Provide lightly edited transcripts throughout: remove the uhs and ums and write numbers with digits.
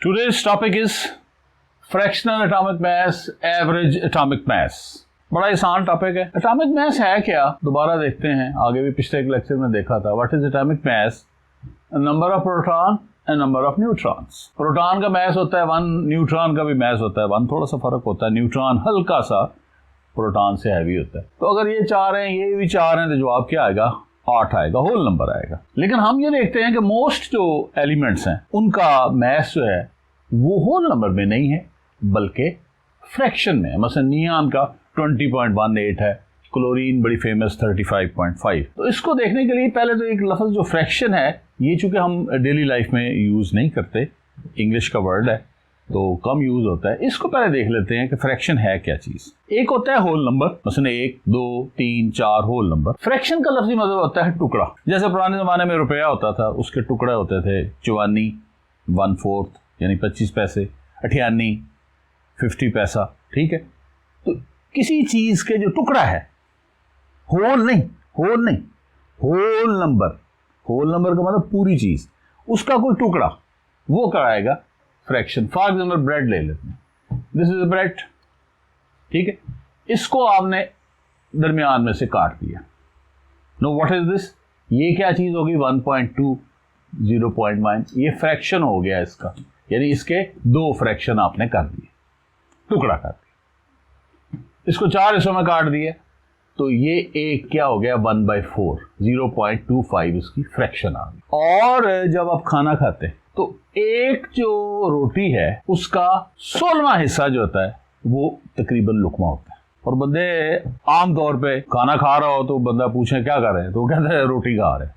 Today's topic is fractional atomic mass, average atomic mass. बड़ा आसान topic है। Atomic mass है क्या, दोबारा देखते हैं। आगे भी पिछले एक लेक्चर में देखा था। What is atomic mass? Number of proton and number of neutrons. Proton का मास होता है 1, न्यूट्रॉन का भी मास होता है 1, थोड़ा सा फर्क होता है। न्यूट्रॉन हल्का सा प्रोटॉन से हैवी होता है। तो अगर ये 4 हैं, ये भी 4 हैं, तो जवाब क्या आएगा? 8 आएगा, होल नंबर आएगा। लेकिन हम ये देखते हैं कि मोस्ट जो एलिमेंट्स हैं उनका मास जो है वो होल नंबर में नहीं है बल्कि फ्रैक्शन में है। मसलन नियान का 20.18 है, क्लोरीन बड़ी फेमस 35.5। तो इसको देखने के लिए पहले तो एक लफ्ज़ जो फ्रैक्शन है, ये चूंकि हम डेली लाइफ में यूज़ नहीं करते, इंग्लिश का वर्ड है तो कम यूज़ होता है, इसको पहले देख लेते हैं कि फ्रैक्शन है क्या चीज़। एक होता है होल नंबर, मसलन 1, 2, 3, 4 होल नंबर। फ्रैक्शन का लफ्ज़ी मतलब होता है टुकड़ा। जैसे पुराने ज़माने में रुपया होता था, उसके टुकड़े होते थे 54, 1/4 यानी 25 पैसे, 98, 50 पैसा, ठीक है। तो किसी चीज़ के जो टुकड़ा है, होल नहीं, होल नंबर का मतलब पूरी चीज़, उसका कोई टुकड़ा, वो कराएगा फ्रैक्शन। फॉर एग्जाम्पल ब्रेड ले लेते हैं, दिस इज ब्रेड, ठीक है। इसको आपने दरमियान में से काट दिया। Know what is this? ये क्या चीज़ होगी? 1.2, 0.1, ये फ्रैक्शन हो गया इसका, यानी इसके 2 फ्रैक्शन आपने कर दिए, टुकड़ा कर दिया। इसको 4 हिस्सों में काट दिए तो ये एक क्या हो गया? 1/4, 0.25 इसकी फ्रैक्शन आ गई। और जब आप खाना खाते हैं तो एक जो रोटी है उसका 16वां हिस्सा जो होता है वो तकरीबन लुकमा होता है। और बंदे आम तौर पे खाना खा रहा हो तो बंदा पूछे क्या कर रहे हैं, तो वो कहते हैं रोटी खा रहे हैं।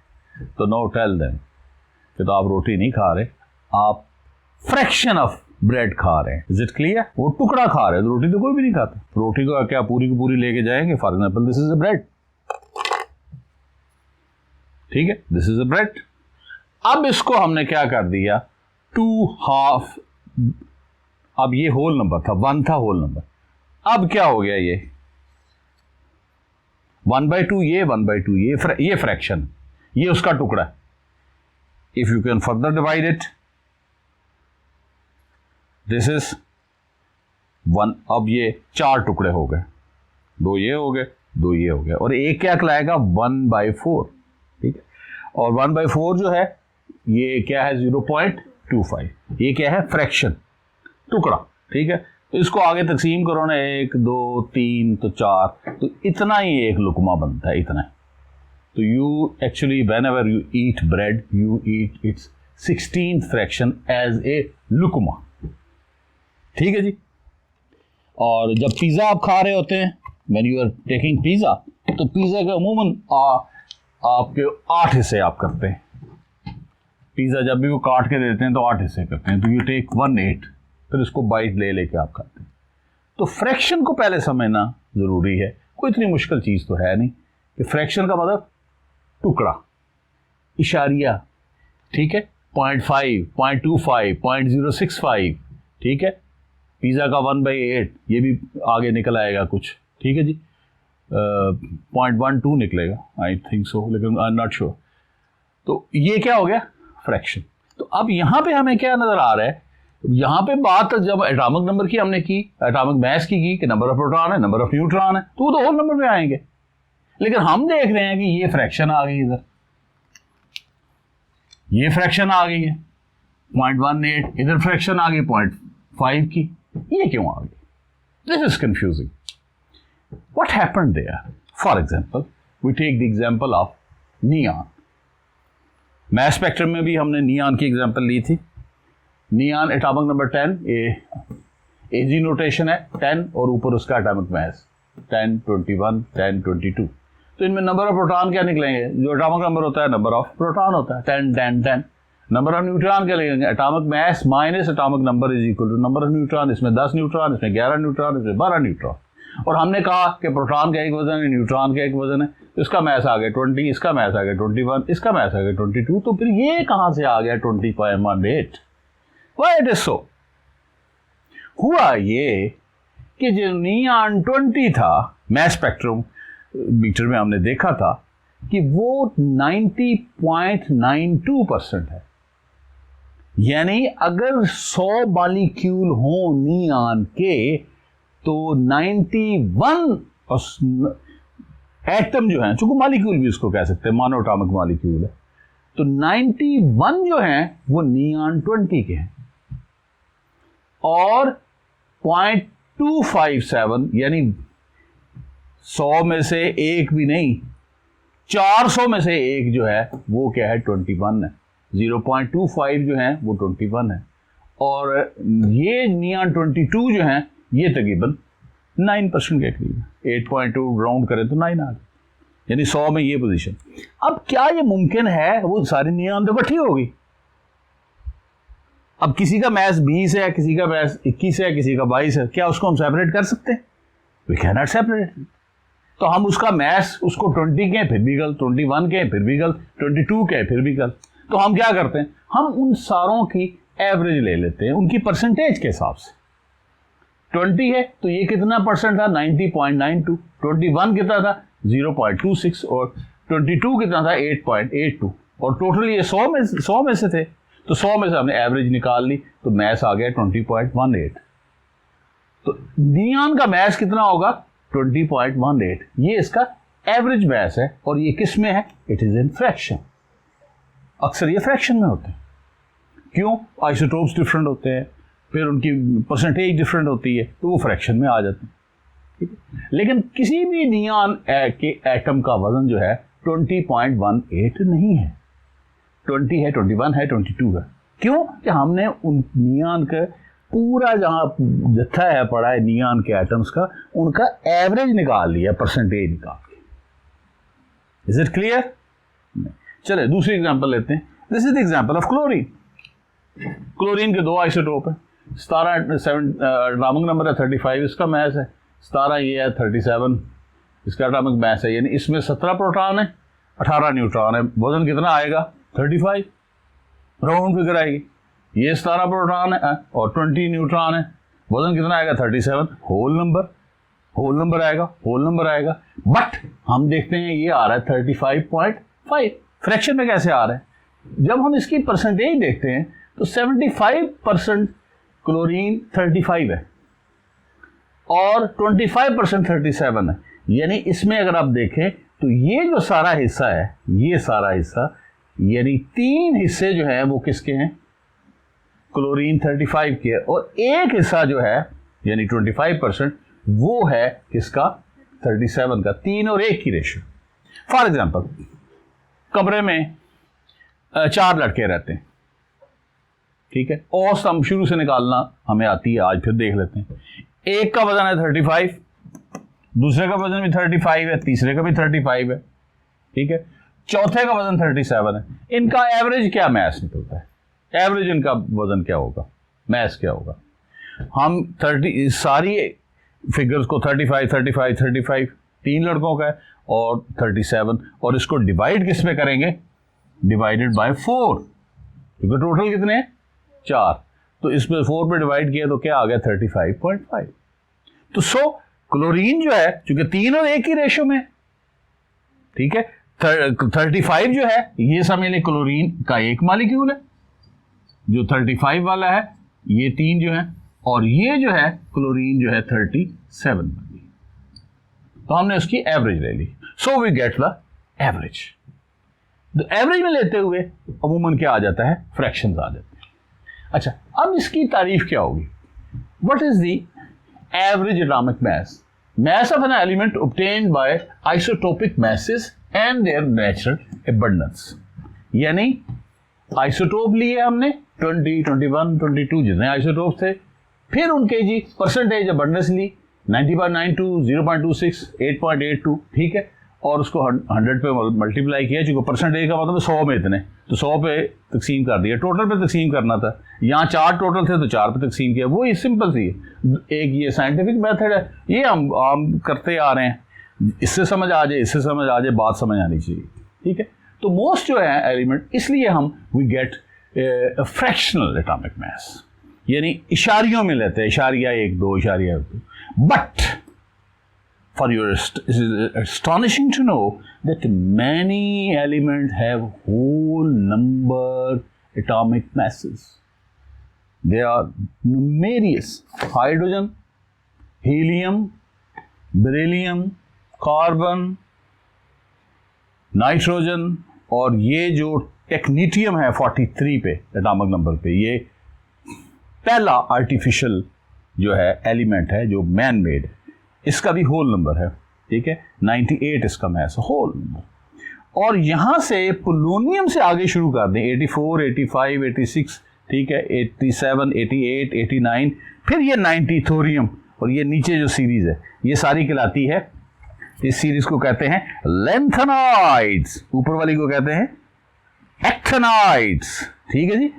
तो नो, टेल देम कि तो आप रोटी नहीं खा रहे, आप फ्रैक्शन ऑफ ब्रेड खा रहे हैं। Is it clear? वो टुकड़ा खा रहे हैं, तो रोटी तो कोई भी नहीं खाता। रोटी को क्या पूरी की पूरी लेके जाएंगे? For example this is a bread, ठीक है, दिस इज अ ब्रेड। अब इसको हमने क्या कर दिया? 2/2। अब ये होल नंबर था, 1 था होल नंबर। अब क्या हो गया? ये 1/2, ये 1/2, ये फ्रैक्शन, ये उसका टुकड़ा। If you can further divide it, this is 1। अब ये 4 टुकड़े हो गए, 2 ये हो गए, 2 ये हो गए, और एक क्या कहलाएगा? 1/4, ठीक है। और 1/4 जो है ये क्या है? 0.25। ये क्या है? फ्रैक्शन, टुकड़ा, ठीक है। तो इसको आगे तकसीम करो ना, 1, 2, 3 तो 4, तो इतना ही एक लुकमा बनता है, इतना। तो you actually whenever you eat bread, you eat its 16th fraction as a लुकमा, ठीक है जी। और जब पिज़्ज़ा आप खा रहे होते हैं, when you are taking pizza, तो पिज़्ज़ा के अमूमन आपके 8 हिस्से आप करते हैं। पिज़्ज़ा जब भी वो काट के देते हैं तो 8 हिस्से करते हैं, तो यू टेक 1/8, फिर इसको बाइट लेके आप खाते हैं। तो फ्रैक्शन को पहले समझना ज़रूरी है। कोई इतनी मुश्किल चीज़ तो है नहीं कि फ्रैक्शन का मतलब टुकड़ा, इशारिया, ठीक है। 0.5, 0.25, 0.065, ठीक है। पिज़्ज़ा का 1/8, ये भी आगे निकल आएगा कुछ, ठीक है जी। 0.12 निकलेगा, आई थिंक सो, लेकिन आई एम नॉट श्योर। तो ये क्या हो गया? फ्रैक्शन। तो अब यहाँ पे हमें क्या नजर आ रहा है? यहाँ पे बात जब एटॉमिक नंबर की हमने की, एटॉमिक मास की कि नंबर ऑफ प्रोटॉन है, नंबर ऑफ न्यूट्रॉन है, तो वो तो होल नंबर में आएंगे। लेकिन हम देख रहे हैं कि ये फ्रैक्शन आ गई, इधर ये फ्रैक्शन आ गई है 0.18, इधर फ्रैक्शन आ गई 0.5 की। ये क्यों आ गई? This is confusing. What happened there? For example we take the example of neon. Mass spectrum में भी हमने नियॉन की एग्जांपल ली थी। Neon atomic number 10, AG notation है 10, और ऊपर उसका एटॉमिक मास 10, 21, 10, 22। तो इनमें नंबर ऑफ प्रोटॉन क्या निकलेंगे? जो एटॉमिक नंबर होता है नंबर ऑफ प्रोटॉन होता है, 10, 10, 10। नंबर ऑफ न्यूट्रॉन क्या लिखेंगे? Atomic mass minus atomic number is equal to number of neutron. इसमें 10 न्यूट्रॉन, इसमें 11 न्यूट्रॉन, इसमें 12 न्यूट्रॉन। और हमने कहा कि प्रोटॉन का एक वजन है, न्यूट्रॉन का एक वजन है, तो इसका मास आ गया 20, इसका मास आ गया 21, इसका मास आ गया 22। तो फिर ये कहां से आ गया 20.18? Why it is so? हुआ ये कि जो नियॉन 20 था, मास स्पेक्ट्रम मीटर में हमने देखा था कि वो 90.92% है। यानी अगर 100 मॉलिक्यूल हो नियॉन के तो 91 एटम जो है, चूंकि मॉलिक्यूल भी उसको कह सकते हैं, मोनोएटॉमिक मॉलिक्यूल है, तो 91 जो हैं वो नियॉन 20 के हैं और 0.257 यानी 100 में से एक भी नहीं, 400 में से एक जो है वो क्या है, 21 है। 0.25 जो है वो 21 है और ये नियॉन 22 जो है ये तकरीबन 9% के करीब है। 8.2 राउंड करें तो 9 आ गया, यानी 100 में ये पोजीशन। अब क्या ये मुमकिन है वो सारी नियॉन तो इकट्ठी होगी? अब किसी का मैथ 20 है, किसी का मैथ 21 है, किसी का 22 है, क्या उसको हम सेपरेट कर सकते हैं? We can not separate. तो हम उसका मैथ उसको 20 के फिर भी गलत, 21 के फिर भी गलत, 22 के फिर भी गलत। तो हम क्या करते हैं, हम उन सारों की एवरेज ले लेते हैं उनकी परसेंटेज के हिसाब से। 20 है तो ये कितना परसेंट था, 90.92। 21 कितना था, 0.26 और 22 कितना था, 8.82 और टोटल ये 100 में से थे, तो 100 में से हमने एवरेज निकाल ली तो मैथ आ गया 20.18। तो नियॉन का मैथ कितना होगा, 20.18। ये इसका एवरेज मैथ है और ये किस में है, इट इज इन फ्रैक्शन। अक्सर ये फ्रैक्शन में होते हैं, क्यों, आइसोटोप्स डिफरेंट होते हैं, फिर उनकी परसेंटेज डिफरेंट होती है तो वो फ्रैक्शन में आ जाते हैं, ठीक है। लेकिन किसी भी नियॉन के एटम का वजन जो है 20.18 नहीं है, 20 है, 21 है, 22 है। क्यों कि हमने उन नियॉन का पूरा जहां जत्था है पड़ा है नियॉन के एटम्स का, उनका एवरेज निकाल लिया, परसेंटेज निकाल के। Is it clear? चले दूसरी एग्जांपल लेते हैं। This is the example of chlorine. Chlorine के दो आइसोटोप है, 17 एटॉमिक नंबर है 35 इसका मैस है, 17 ये है 37 इसका एटॉमिक मैस है, यानी इसमें 17 प्रोटॉन है, 18 न्यूट्रॉन है। वजन कितना आएगा, 35, राउंड फिगर आएगी। ये 17 प्रोटॉन है और 20 न्यूट्रॉन है, वजन कितना आएगा, 37, होल नंबर आएगा। बट हम देखते हैं ये आ रहा है 35.5, फ्रैक्शन में कैसे आ रहा है? जब हम इसकी परसेंटेज देखते हैं तो 75% क्लोरीन 35 है और 25% 37 है, यानी इसमें अगर आप देखें तो ये जो सारा हिस्सा है, ये सारा हिस्सा यानी 3 हिस्से जो है वो किसके हैं, क्लोरीन 35 के, और एक हिस्सा जो है यानी 25% वो है किसका, 37 का। 3 और 1 की रेशियो। फॉर एग्जांपल कमरे में 4 लड़के रहते हैं, ठीक है, औसत हम शुरू से निकालना हमें आती है, आज फिर देख लेते हैं। एक का वजन है 35, दूसरे का वजन भी 35 है, तीसरे का भी 35 है, ठीक है, चौथे का वजन 37 है। इनका एवरेज क्या मैथ निकलता है, एवरेज इनका वजन क्या होगा, मैथ क्या होगा? हम 30 सारी फिगर्स को 35 3 लड़कों का है और 37, और इसको डिवाइड किस में करेंगे, डिवाइडेड बाय 4, क्योंकि टोटल कितने हैं, 4, तो इसमें 4 पे डिवाइड किया तो क्या आ गया, 35.5। तो क्लोरीन जो है चूंकि 3 और 1 की रेशियो में, ठीक है, 35 जो है ये समझ लें क्लोरीन का एक मॉलिक्यूल है, जो 35 वाला है ये 3 जो है, और ये जो है क्लोरीन जो है 37। तो हमने उसकी एवरेज ले ली, so we get the average. तो एवरेज में लेते हुए अमूमन क्या आ जाता है, फ्रैक्शंस आ जाते हैं। अच्छा, अब इसकी तारीफ क्या होगी, what is the average atomic mass, mass of an element obtained by isotopic masses and their natural abundance। यानी आइसोटोप लिए हमने 20, 21, 22 जितने आइसोटोप थे, फिर उनके जी परसेंटेज अबंडेंस ली 90.92, 0.26, 8.82, ठीक है, और उसको 100 पे मल्टीप्लाई किया, चूंकि परसेंटेज का मतलब 100 में इतने, तो 100 पे तकसीम कर दिया, टोटल पे तकसीम करना था, यहाँ 4 टोटल थे तो 4 पे तकसीम किया। वो सिंपल सी है, एक ये साइंटिफिक मेथड है, ये हम करते आ रहे हैं, इससे समझ आ जाए, बात समझ आनी चाहिए, ठीक है। तो मोस्ट जो है एलिमेंट, इसलिए हम we get fractional atomic mass, यानी इशारियों में लेते हैं, इशारिया 1, 2, इशारिया 2। But for your it is astonishing to know that many elements have whole number atomic masses, There are numerous hydrogen, helium, beryllium, carbon, nitrogen, और ये जो टेक्नीटियम है 43 पे एटॉमिक नंबर पे, ये पहला आर्टिफिशियल जो है एलिमेंट है जो मैन मेड, इसका भी होल नंबर है, ठीक है, 98 इसका मैस होल नंबर। और यहाँ से पोलोनियम से आगे शुरू कर दें 84, 85, 86, ठीक है, 87, 88, 89, फिर ये 90 थोरियम, और ये नीचे जो सीरीज है ये सारी कहलाती है, इस सीरीज को कहते हैं लेंथेनाइड्स, ऊपर वाली को कहते हैं एक्टिनाइड्स, ठीक है जी।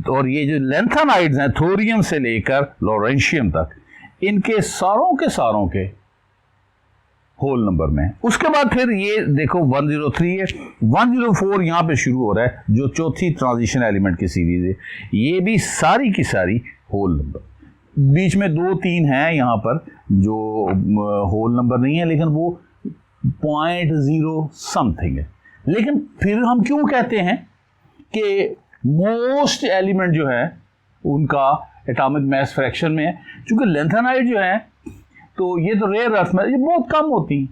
और ये जो लेंथेनाइड्स हैं थोरियम से लेकर लॉरेंशियम तक, इनके सारों के होल नंबर में। उसके बाद फिर ये देखो 103 है, 104 यहाँ पे शुरू हो रहा है जो चौथी ट्रांजिशन एलिमेंट की सीरीज है, ये भी सारी की सारी होल नंबर। बीच में 2-3 हैं यहाँ पर जो होल नंबर नहीं है, लेकिन वो 0.0 समथिंग है। लेकिन फिर हम क्यों कहते हैं कि मोस्ट एलिमेंट जो है उनका एटॉमिक मास फ्रैक्शन में है, क्योंकि लेंथेनाइड जो है तो ये तो रेयर अर्थ में ये बहुत कम होती हैं,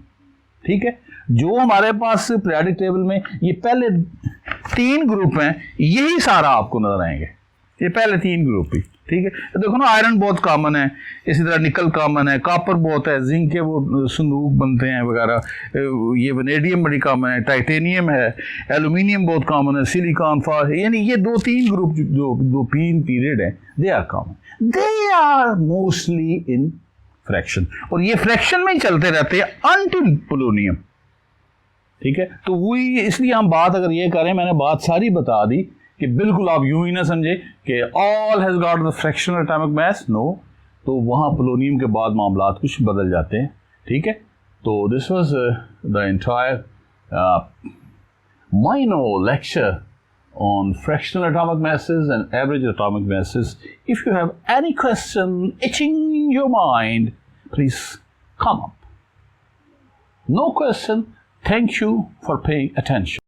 ठीक है। जो हमारे पास पीरियोडिक टेबल में ये पहले 3 ग्रुप हैं, यही सारा आपको नजर आएंगे, ये पहले 3 ग्रुप ही, ठीक है। देखो ना, आयरन बहुत कॉमन है, इसी तरह निकल कॉमन है, कॉपर बहुत है, जिंक के वो संदूक बनते हैं वगैरह, ये वनेडियम बड़ी कॉमन है, टाइटेनियम है, एल्यूमिनियम बहुत कॉमन है, सिलिकॉन, फॉस्फेट, यानी ये 2-3 ग्रुप जो 2-3 पीरियड है, they are common, they are mostly in fraction, और ये फ्रैक्शन में ही चलते रहते हैं अनटिल पोलोनियम, ठीक है। तो वही इसलिए हम बात अगर ये करें, मैंने बात सारी बता दी कि बिल्कुल आप यूं ही ना समझे कि all has got the fractional atomic mass, no, तो वहाँ पोलोनियम के बाद मामलात कुछ बदल जाते हैं, ठीक है। तो this was the entire minor lecture on fractional atomic masses and average atomic masses. If you have any question itching in your mind, please come up. No question. Thank you for paying attention.